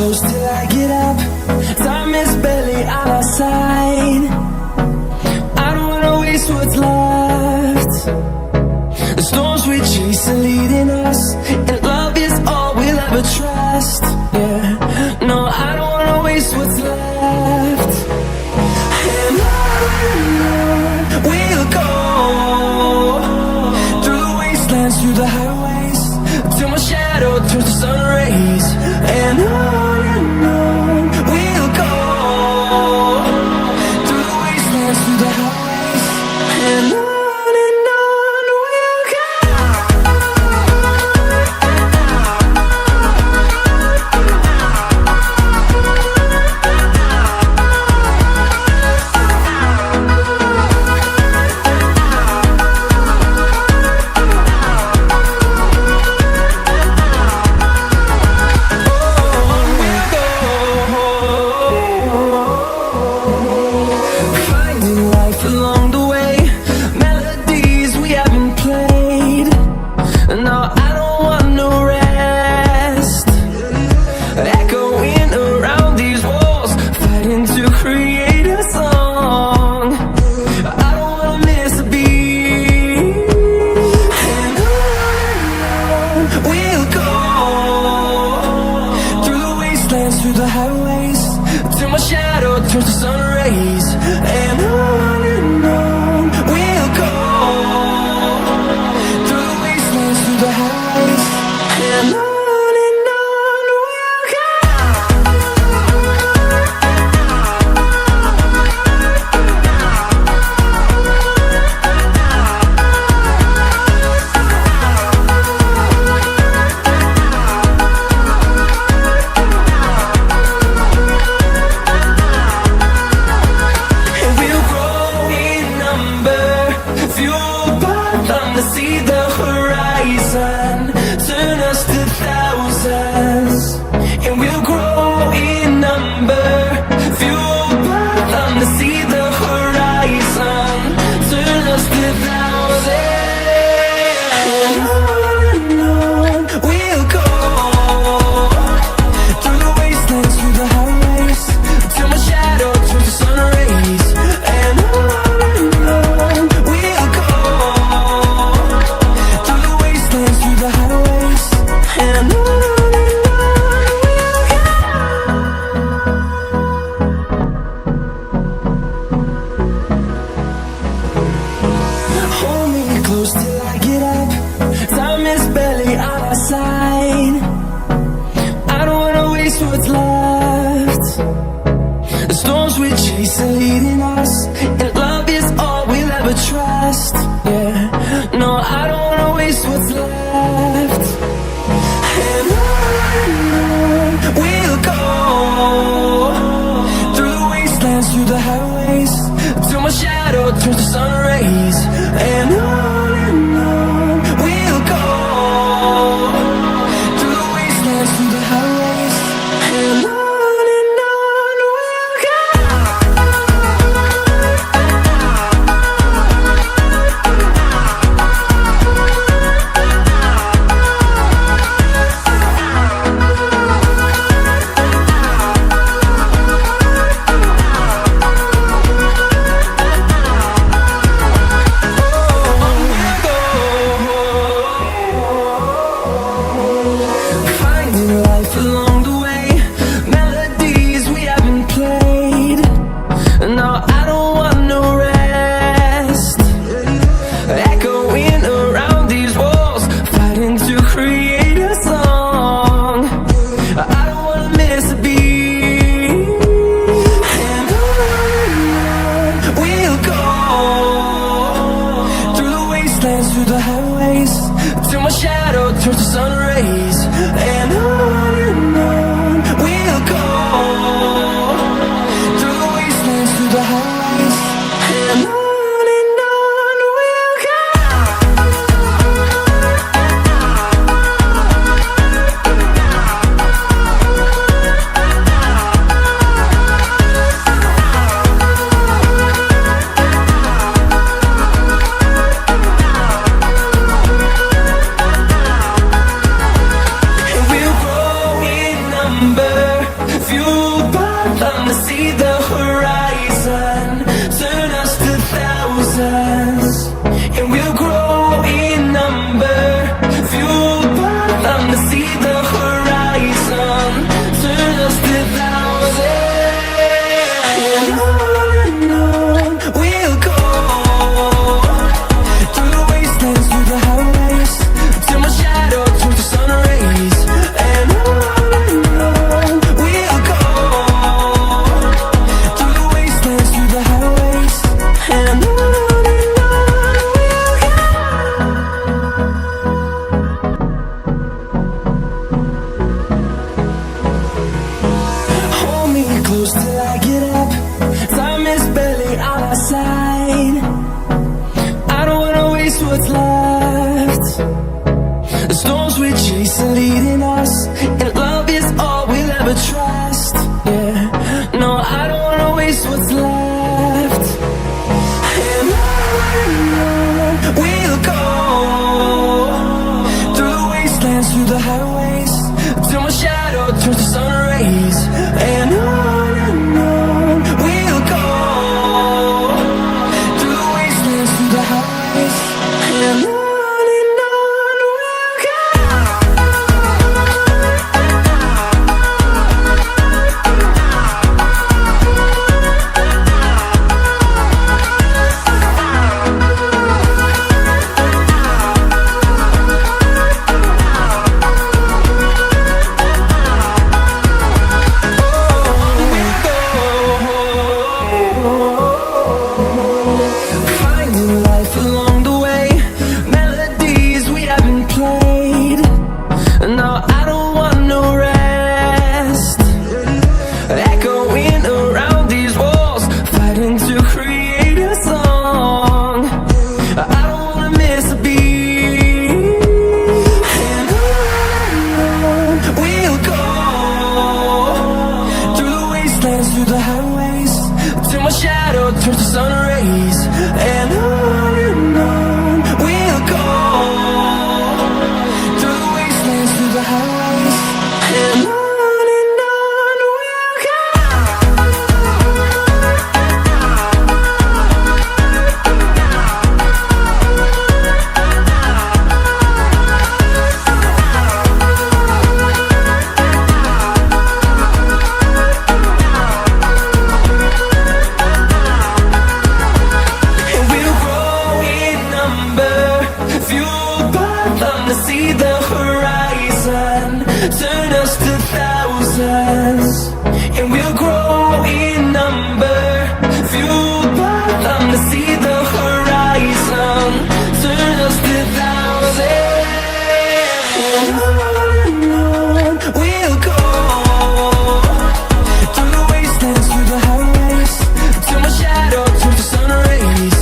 close till I get up. Time is barely on our side. I don't wanna waste what's left. The storms we chase are leading us, and love is all we'll ever trust. Yeah, no, I don't wanna waste what's left. And on we'll go, through the wastelands, through the highways, till my shadow turns to sun rays. And on we'll go, through the wastelands, through the highways, and on. Through the highways, till my shadow turns to sun rays. And on we'll go, through the wastelands, through the highways, and on. To see the horizon, turn us to thousands, and we'll grow in number. Fueled by them to see the horizon, turn us to thousands. And on we'll go, through the wastelands, through the highways, till my shadow turns to sun rays. And on we'll go, through the highways, and on. Hold me close till I get up. Time is barely on our side. I don't wanna waste what's left. The storms we chase are leading us, and love is all we'll ever trust. Yeah, no, I don't wanna waste what's left. And on we'll go, through the wastelands, through the highways, till my shadow turns to sun rays. And on we'll go, through the wastelands, through the highways, and on. Along the way, melodies we haven't played. No, I don't want no rest. Echoing around these walls, fighting to create a song. I don't wanna miss a beat. And on we'll go, through the wastelands, through the highways, till my shadow turns to sun rays. And on we'll go, through the wastelands, through the highways, and on we'll go. And we'll grow storms we chase are leading us, and love is all we'll ever trust. Yeah, no, I don't wanna waste what's left. And on we'll go, through the wastelands, through the highways, till my shadow turns to sun rays. And on we'll go, through the wastelands, through the highways, and on we'll go. Finding life along the way, melodies we haven't played. No, I don't want no rest. Echoing around these walls, fighting to create a song. I don't wanna miss a beat. And on we'll go, through the wastelands, through the highways, till my shadow turns to sun rays. And on we'll go, through the wastelands, through the highways, and on we'll go. And we'll grow in number, fueled by them to see the horizon, turn us to thousands. And we'll grow in number, fueled by them to see the horizon, turn us to thousands. And on we'll go, through the wastelands, through the highways, till my shadow turns to sun rays.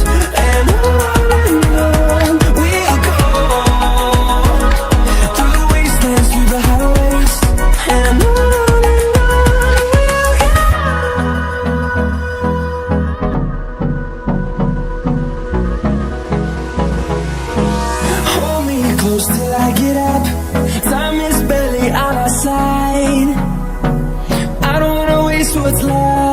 And on we'll go, through the wastelands, through the highways, and on we'll go. Hold me close till I get up, time is barely on our side. I don't wanna waste what's left.